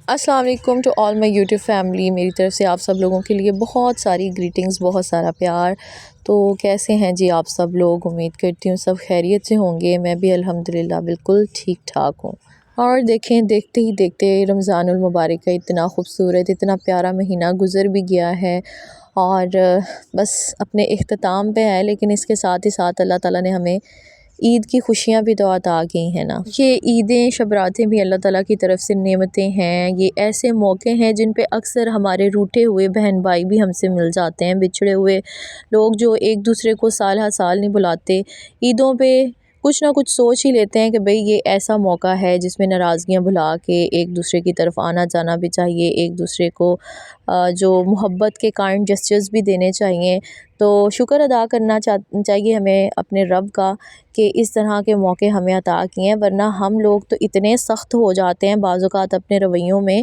السلام علیکم to all my YouTube family, میری طرف سے آپ سب لوگوں کے لیے بہت ساری گریٹنگز، بہت سارا پیار۔ تو کیسے ہیں جی آپ سب لوگ؟ امید کرتی ہوں سب خیریت سے ہوں گے۔ میں بھی الحمدللہ بالکل ٹھیک ٹھاک ہوں۔ اور دیکھیں، دیکھتے ہی دیکھتے رمضان المبارک کا اتنا خوبصورت، اتنا پیارا مہینہ گزر بھی گیا ہے اور بس اپنے اختتام پہ ہے، لیکن اس کے ساتھ ہی ساتھ اللہ تعالیٰ نے ہمیں عید کی خوشیاں بھی تو عطا کی ہیں نا۔ یہ عیدیں، شب راتیں بھی اللہ تعالیٰ کی طرف سے نعمتیں ہیں۔ یہ ایسے موقع ہیں جن پہ اکثر ہمارے روٹھے ہوئے بہن بھائی بھی ہم سے مل جاتے ہیں، بچھڑے ہوئے لوگ جو ایک دوسرے کو سال ہر سال نہیں بلاتے، عیدوں پہ کچھ نہ کچھ سوچ ہی لیتے ہیں کہ بھئی یہ ایسا موقع ہے جس میں ناراضگیاں بھلا کے ایک دوسرے کی طرف آنا جانا بھی چاہیے، ایک دوسرے کو جو محبت کے کائنڈ جسچرز بھی دینے چاہیے۔ تو شکر ادا کرنا چاہیے ہمیں اپنے رب کا کہ اس طرح کے موقع ہمیں عطا کیے ہیں، ورنہ ہم لوگ تو اتنے سخت ہو جاتے ہیں بعض اوقات اپنے رویوں میں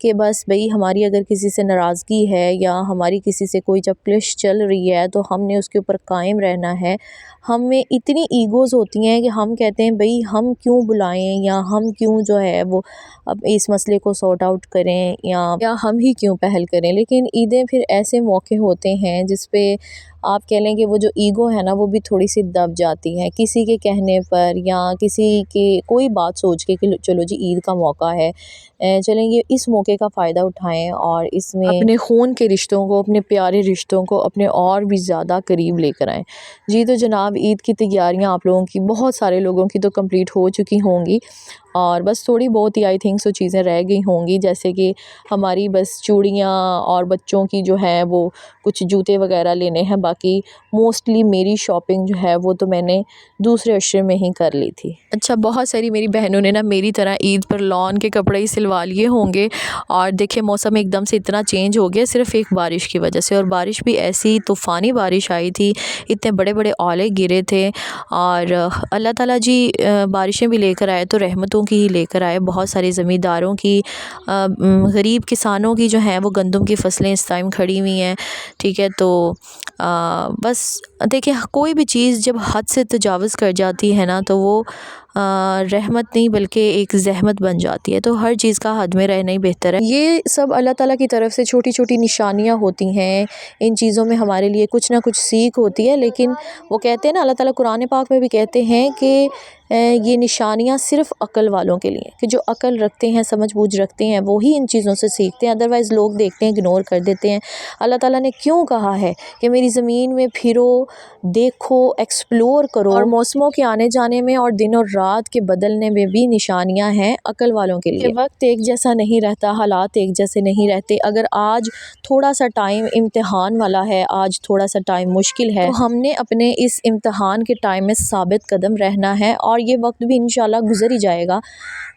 کہ بس بھئی ہماری اگر کسی سے ناراضگی ہے یا ہماری کسی سے کوئی جب کلش چل رہی ہے تو ہم نے اس کے اوپر قائم رہنا ہے۔ ہمیں اتنی ایگوز ہوتی ہیں کہ ہم کہتے ہیں بھئی ہم کیوں بلائیں یا ہم کیوں جو ہے وہ اب اس مسئلے کو سارٹ آؤٹ کریں یا ہم ہی کیوں پہل کریں۔ لیکن عیدیں پھر ایسے موقع ہوتے ہیں جس پہ آپ کہہ لیں کہ وہ جو ایگو ہے نا وہ بھی تھوڑی سی دب جاتی ہے کسی کے کہنے پر یا کسی کی کوئی بات سوچ کے کہ چلو جی عید کا موقع ہے، چلیں یہ اس موقع کا فائدہ اٹھائیں اور اس میں اپنے خون کے رشتوں کو، اپنے پیارے رشتوں کو اپنے اور بھی زیادہ قریب لے کر آئیں۔ جی تو جناب، عید کی تیاریاں آپ لوگوں کی، بہت سارے لوگوں کی تو کمپلیٹ ہو چکی ہوں گی اور بس تھوڑی بہت ہی آئی تھنک سو چیزیں رہ گئی ہوں گی، جیسے کہ ہماری بس چوڑیاں اور بچوں کی جو ہے وہ کچھ جوتے وغیرہ لینے ہیں۔ باقی موسٹلی میری شاپنگ جو ہے وہ تو میں نے دوسرے عشرے میں ہی کر لی تھی۔ اچھا، بہت ساری میری بہنوں نے نا میری طرح عید پر لان کے کپڑے ہی سلوا لیے ہوں گے، اور دیکھیں موسم ایک دم سے اتنا چینج ہو گیا صرف ایک بارش کی وجہ سے، اور بارش بھی ایسی طوفانی بارش آئی تھی، اتنے بڑے بڑے اولے گرے تھے، اور اللہ تعالیٰ جی بارشیں بھی لے کر آئے تو رحمتوں کی ہی لے کر آئے۔ بہت سارے زمینداروں کی، غریب کسانوں کی جو ہیں وہ گندم کی فصلیں اس ٹائم کھڑی ہوئی ہیں، ٹھیک ہے۔ تو بس دیکھیں کوئی بھی چیز جب حد سے تجاوز کر جاتی ہے نا تو وہ رحمت نہیں بلکہ ایک زحمت بن جاتی ہے، تو ہر چیز کا حد میں رہنا ہی بہتر ہے۔ یہ سب اللہ تعالیٰ کی طرف سے چھوٹی چھوٹی نشانیاں ہوتی ہیں، ان چیزوں میں ہمارے لیے کچھ نہ کچھ سیکھ ہوتی ہے، لیکن وہ کہتے ہیں نا، اللہ تعالیٰ قرآن پاک میں بھی کہتے ہیں کہ یہ نشانیاں صرف عقل والوں کے لیے، کہ جو عقل رکھتے ہیں، سمجھ بوجھ رکھتے ہیں، وہی ان چیزوں سے سیکھتے ہیں، ادروائز لوگ دیکھتے ہیں اگنور کر دیتے ہیں۔ اللہ تعالیٰ نے کیوں کہا ہے کہ میری زمین میں پھرو، دیکھو، ایکسپلور کرو، اور موسموں کے آنے جانے میں اور دن اور رات کے بدلنے میں بھی نشانیاں ہیں عقل والوں کے لیے۔ کہ وقت ایک جیسا نہیں رہتا، حالات ایک جیسے نہیں رہتے۔ اگر آج تھوڑا سا ٹائم امتحان والا ہے، آج تھوڑا سا ٹائم مشکل ہے، تو ہم نے اپنے اس امتحان کے ٹائم میں ثابت قدم رہنا ہے، اور یہ وقت بھی انشاءاللہ گزر ہی جائے گا،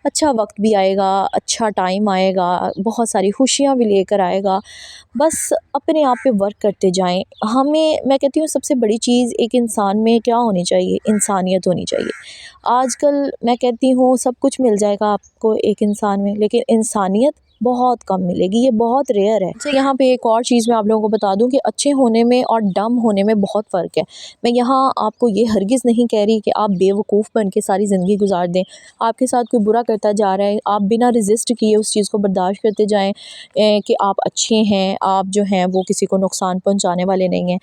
اچھا وقت بھی آئے گا، اچھا ٹائم آئے گا، بہت ساری خوشیاں بھی لے کر آئے گا۔ بس اپنے آپ پہ ورک کرتے جائیں۔ میں کہتی ہوں سب سے بڑی چیز ایک انسان میں کیا ہونی چاہیے؟ انسانیت ہونی چاہیے۔ آج کل میں کہتی ہوں سب کچھ مل جائے گا آپ کو ایک انسان میں، لیکن انسانیت بہت کم ملے گی، یہ بہت ریئر ہے۔ اچھا، یہاں پہ ایک اور چیز میں آپ لوگوں کو بتا دوں کہ اچھے ہونے میں اور ڈم ہونے میں بہت فرق ہے۔ میں یہاں آپ کو یہ ہرگز نہیں کہہ رہی کہ آپ بے وقوف بن کے ساری زندگی گزار دیں، آپ کے ساتھ کوئی برا کرتا جا رہا ہے، آپ بنا رزسٹ کیے اس چیز کو برداشت کرتے جائیں کہ آپ اچھے ہیں، آپ جو ہیں وہ کسی کو نقصان پہنچانے والے نہیں ہیں۔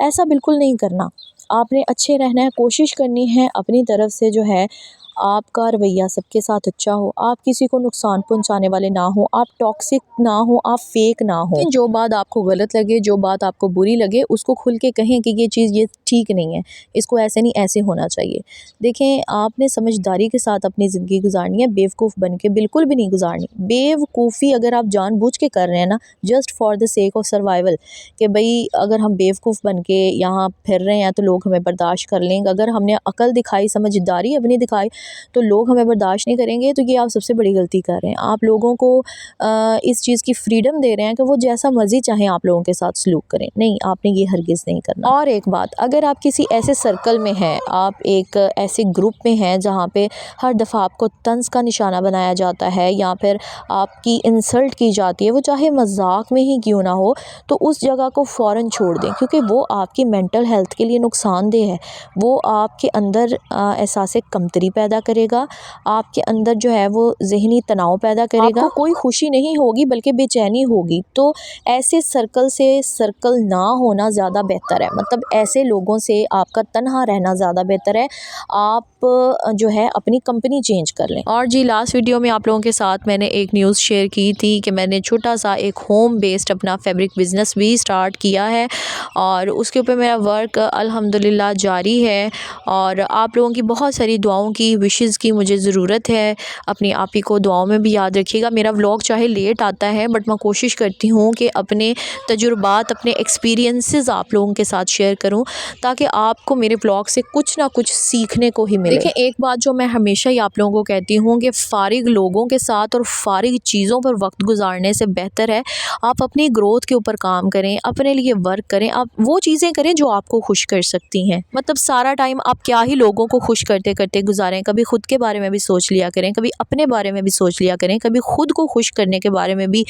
ایسا بالکل نہیں کرنا، آپ نے اچھے رہنا ہے، کوشش کرنی ہے اپنی طرف سے جو ہے آپ کا رویہ سب کے ساتھ اچھا ہو، آپ کسی کو نقصان پہنچانے والے نہ ہوں، آپ ٹاکسک نہ ہوں، آپ فیک نہ ہوں۔ جو بات آپ کو غلط لگے، جو بات آپ کو بری لگے، اس کو کھل کے کہیں کہ یہ چیز یہ ٹھیک نہیں ہے، اس کو ایسے نہیں ایسے ہونا چاہیے۔ دیکھیں آپ نے سمجھداری کے ساتھ اپنی زندگی گزارنی ہے، بیوقوف بن کے بالکل بھی نہیں گزارنی۔ بیوقوفی اگر آپ جان بوجھ کے کر رہے ہیں نا، just for the sake of survival, کہ بھئی اگر ہم بیوقوف بن کے یہاں پھر رہے ہیں تو لوگ ہمیں برداشت کر لیں گے، اگر ہم نے عقل دکھائی، سمجھداری اپنی دکھائی تو لوگ ہمیں برداشت نہیں کریں گے، تو یہ آپ سب سے بڑی غلطی کر رہے ہیں۔ آپ لوگوں کو اس چیز کی فریڈم دے رہے ہیں کہ وہ جیسا مرضی چاہیں آپ لوگوں کے ساتھ سلوک کریں، نہیں، آپ نے یہ ہرگز نہیں کرنا۔ اور ایک بات، اگر آپ کسی ایسے سرکل میں ہیں، آپ ایک ایسے گروپ میں ہیں جہاں پہ ہر دفعہ آپ کو طنز کا نشانہ بنایا جاتا ہے یا پھر آپ کی انسلٹ کی جاتی ہے، وہ چاہے مذاق میں ہی کیوں نہ ہو، تو اس جگہ کو فوراً چھوڑ دیں، کیونکہ وہ آپ کی مینٹل ہیلتھ کے لیے نقصان دہ ہے، وہ آپ کے اندر احساس کمتری پیدا پیدا کرے گا، آپ کے اندر جو ہے وہ ذہنی تناؤ پیدا کرے گا، آپ کو کوئی خوشی نہیں ہوگی بلکہ بے چینی ہوگی۔ تو ایسے سرکل سے سرکل نہ ہونا زیادہ بہتر ہے، مطلب ایسے لوگوں سے آپ کا تنہا رہنا زیادہ بہتر ہے، آپ جو ہے اپنی کمپنی چینج کر لیں۔ اور جی لاسٹ ویڈیو میں آپ لوگوں کے ساتھ میں نے ایک نیوز شیئر کی تھی کہ میں نے چھوٹا سا ایک ہوم بیسڈ اپنا فیبرک بزنس بھی سٹارٹ کیا ہے، اور اس کے اوپر میرا ورک الحمدللہ جاری ہے، اور آپ لوگوں کی بہت ساری دعاؤں کی وشز کی مجھے ضرورت ہے۔ اپنی آپی کو دعاؤں میں بھی یاد رکھیے گا۔ میرا ولاگ چاہے لیٹ آتا ہے بٹ میں کوشش کرتی ہوں کہ اپنے تجربات، اپنے ایکسپیرینسز آپ لوگوں کے ساتھ شیئر کروں تاکہ آپ کو میرے ولاگ سے کچھ نہ کچھ سیکھنے کو ہی ملے۔ دیکھیں ایک بات جو میں ہمیشہ ہی آپ لوگوں کو کہتی ہوں کہ فارغ لوگوں کے ساتھ اور فارغ چیزوں پر وقت گزارنے سے بہتر ہے آپ اپنی گروتھ کے اوپر کام کریں، اپنے لیے ورک کریں، آپ وہ چیزیں کریں جو آپ کو خوش کر سکتی ہیں۔ مطلب سارا ٹائم آپ کیا ہی لوگوں کو خوش کرتے کرتے گزاریں، کبھی خود کے بارے میں بھی سوچ لیا کریں، کبھی اپنے بارے میں بھی سوچ لیا کریں، کبھی خود کو خوش کرنے کے بارے میں بھی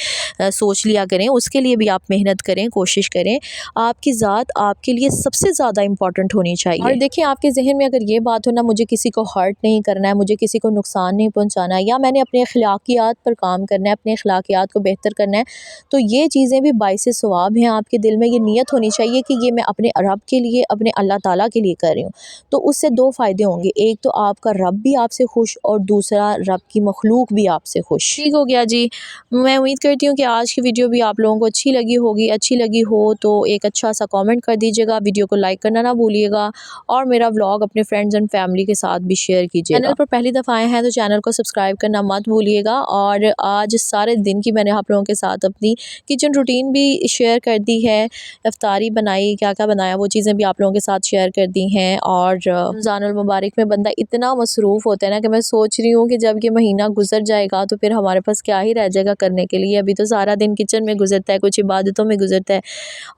سوچ لیا کریں، اس کے لیے بھی آپ محنت کریں، کوشش کریں۔ آپ کی ذات آپ کے لیے سب سے زیادہ امپورٹنٹ ہونی چاہیے۔ اور دیکھیں آپ کے ذہن میں اگر یہ بات ہو نا مجھے کسی کو ہرٹ نہیں کرنا ہے، مجھے کسی کو نقصان نہیں پہنچانا ہے، یا میں نے اپنے اخلاقیات پر کام کرنا ہے، اپنے اخلاقیات کو بہتر کرنا ہے، تو یہ چیزیں بھی باعث ثواب ہیں۔ آپ کے دل میں یہ نیت ہونی چاہیے کہ یہ میں اپنے رب کے لیے، اپنے اللہ تعالیٰ کے لیے کر رہی ہوں، تو اس سے دو فائدے ہوں گے، ایک تو آپ کا رب بھی آپ سے خوش، اور دوسرا رب کی مخلوق بھی آپ سے خوش۔ ٹھیک ہو گیا جی، میں امید کرتی ہوں کہ آج کی ویڈیو بھی آپ لوگوں کو اچھی لگی ہوگی۔ اچھی لگی ہو تو ایک اچھا سا کامنٹ کر دیجیے گا، ویڈیو کو لائک کرنا نہ بھولیے گا، اور میرا ولاگ اپنے فرینڈز اینڈ فیملی کے ساتھ بھی شیئر کیجیے گا۔ چینل پر پہلی دفعہ آئے ہیں تو چینل کو سبسکرائب کرنا مت بھولیے گا، اور آج سارے دن کی میں نے آپ لوگوں کے ساتھ اپنی کچن روٹین بھی شیئر کر دی ہے، افطاری بنائی، کیا کیا بنایا وہ چیزیں بھی آپ لوگوں کے ساتھ شیئر کر دی ہیں۔ اور رمضان المبارک میں بندہ اتنا مصروف ہوتا ہے نا کہ میں سوچ رہی ہوں کہ جب یہ مہینہ گزر جائے گا تو پھر ہمارے پاس کیا ہی رہ جائے گا کرنے کے لیے۔ ابھی تو سارا دن کچن میں گزرتا ہے، کچھ عبادتوں میں گزرتا ہے،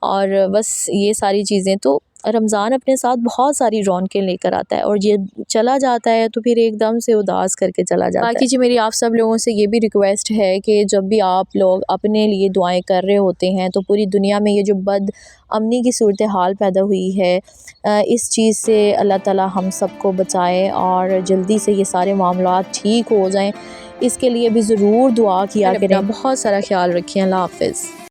اور بس یہ ساری چیزیں۔ تو رمضان اپنے ساتھ بہت ساری رونقیں لے کر آتا ہے، اور یہ چلا جاتا ہے تو پھر ایک دم سے اداس کر کے چلا جاتا ہے۔ باقی جی میری آپ سب لوگوں سے یہ بھی ریکویسٹ ہے کہ جب بھی آپ لوگ اپنے لیے دعائیں کر رہے ہوتے ہیں تو پوری دنیا میں یہ جو بد امنی کی صورتحال پیدا ہوئی ہے، اس چیز سے اللہ تعالیٰ ہم سب کو بچائے اور جلدی سے یہ سارے معاملات ٹھیک ہو جائیں، اس کے لیے بھی ضرور دعا کیا کریں۔ بہت سارا خیال رکھیں۔ اللہ حافظ۔